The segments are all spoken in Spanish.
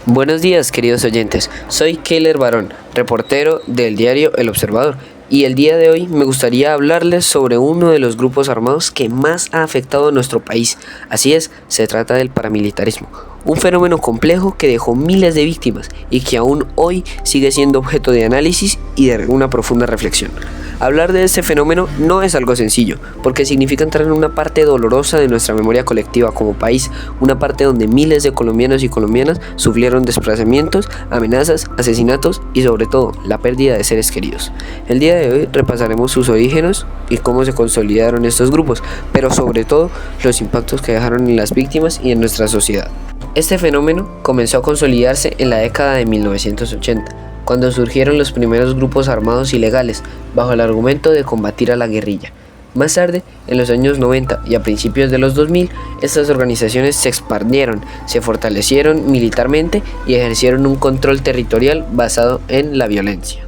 Buenos días, queridos oyentes. Soy Keller Barón, reportero del diario El Observador, y el día de hoy me gustaría hablarles sobre uno de los grupos armados que más ha afectado a nuestro país. Así es, se trata del paramilitarismo, un fenómeno complejo que dejó miles de víctimas y que aún hoy sigue siendo objeto de análisis y de una profunda reflexión. Hablar de este fenómeno no es algo sencillo, porque significa entrar en una parte dolorosa de nuestra memoria colectiva como país, una parte donde miles de colombianos y colombianas sufrieron desplazamientos, amenazas, asesinatos y sobre todo la pérdida de seres queridos. El día de hoy repasaremos sus orígenes y cómo se consolidaron estos grupos, pero sobre todo los impactos que dejaron en las víctimas y en nuestra sociedad. Este fenómeno comenzó a consolidarse en la década de 1980, cuando surgieron los primeros grupos armados ilegales, bajo el argumento de combatir a la guerrilla. Más tarde, en los años 90 y a principios de los 2000, estas organizaciones se expandieron, se fortalecieron militarmente y ejercieron un control territorial basado en la violencia.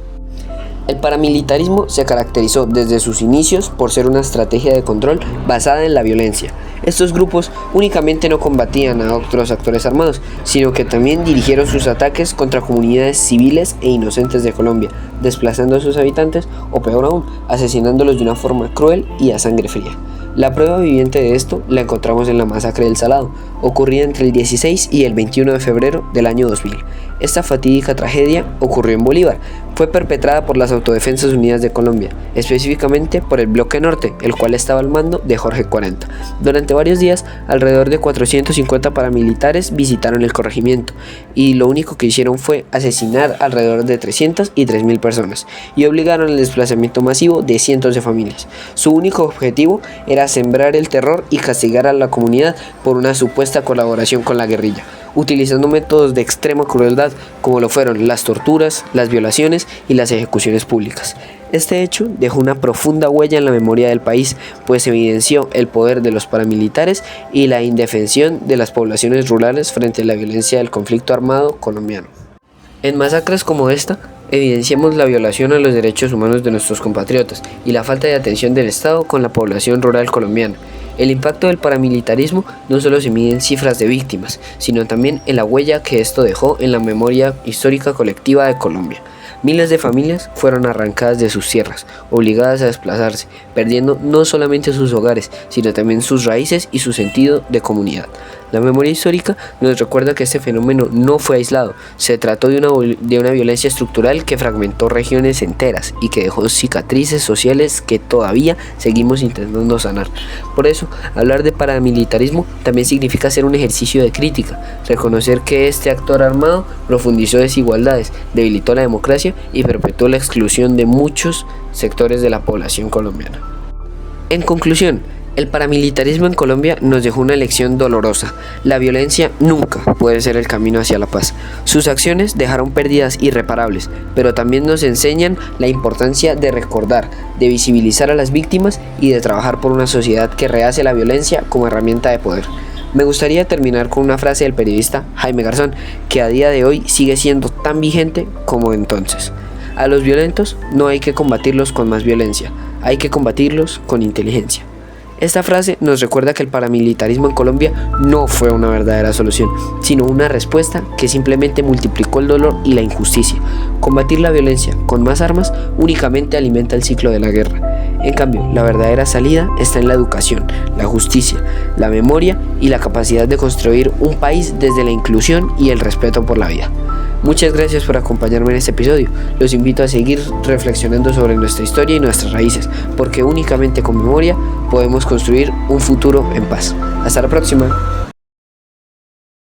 El paramilitarismo se caracterizó desde sus inicios por ser una estrategia de control basada en la violencia. Estos grupos únicamente no combatían a otros actores armados, sino que también dirigieron sus ataques contra comunidades civiles e inocentes de Colombia, desplazando a sus habitantes o peor aún, asesinándolos de una forma cruel y a sangre fría. La prueba viviente de esto la encontramos en la masacre del Salado, ocurrida entre el 16 y el 21 de febrero del año 2000. Esta fatídica tragedia ocurrió en Bolívar. Fue perpetrada por las Autodefensas Unidas de Colombia, específicamente por el Bloque Norte, el cual estaba al mando de Jorge 40. Durante varios días, alrededor de 450 paramilitares visitaron el corregimiento, y lo único que hicieron fue asesinar alrededor de 300 y 3.000 personas, y obligaron al desplazamiento masivo de cientos de familias. Su único objetivo era sembrar el terror y castigar a la comunidad por una supuesta colaboración con la guerrilla, utilizando métodos de extrema crueldad como lo fueron las torturas, las violaciones y las ejecuciones públicas. Este hecho dejó una profunda huella en la memoria del país, pues evidenció el poder de los paramilitares y la indefensión de las poblaciones rurales frente a la violencia del conflicto armado colombiano. En masacres como esta, evidenciamos la violación a los derechos humanos de nuestros compatriotas y la falta de atención del Estado con la población rural colombiana. El impacto del paramilitarismo no solo se mide en cifras de víctimas, sino también en la huella que esto dejó en la memoria histórica colectiva de Colombia. Miles de familias fueron arrancadas de sus tierras, obligadas a desplazarse, perdiendo no solamente sus hogares, sino también sus raíces y su sentido de comunidad. La memoria histórica nos recuerda que este fenómeno no fue aislado, se trató de una violencia estructural que fragmentó regiones enteras y que dejó cicatrices sociales que todavía seguimos intentando sanar. Por eso, hablar de paramilitarismo también significa hacer un ejercicio de crítica, reconocer que este actor armado profundizó desigualdades, debilitó la democracia y perpetuó la exclusión de muchos sectores de la población colombiana. En conclusión, el paramilitarismo en Colombia nos dejó una lección dolorosa. La violencia nunca puede ser el camino hacia la paz. Sus acciones dejaron pérdidas irreparables, pero también nos enseñan la importancia de recordar, de visibilizar a las víctimas y de trabajar por una sociedad que rehace la violencia como herramienta de poder. Me gustaría terminar con una frase del periodista Jaime Garzón, que a día de hoy sigue siendo tan vigente como entonces. A los violentos no hay que combatirlos con más violencia, hay que combatirlos con inteligencia. Esta frase nos recuerda que el paramilitarismo en Colombia no fue una verdadera solución, sino una respuesta que simplemente multiplicó el dolor y la injusticia. Combatir la violencia con más armas únicamente alimenta el ciclo de la guerra. En cambio, la verdadera salida está en la educación, la justicia, la memoria y la capacidad de construir un país desde la inclusión y el respeto por la vida. Muchas gracias por acompañarme en este episodio. Los invito a seguir reflexionando sobre nuestra historia y nuestras raíces, porque únicamente con memoria podemos construir un futuro en paz. Hasta la próxima.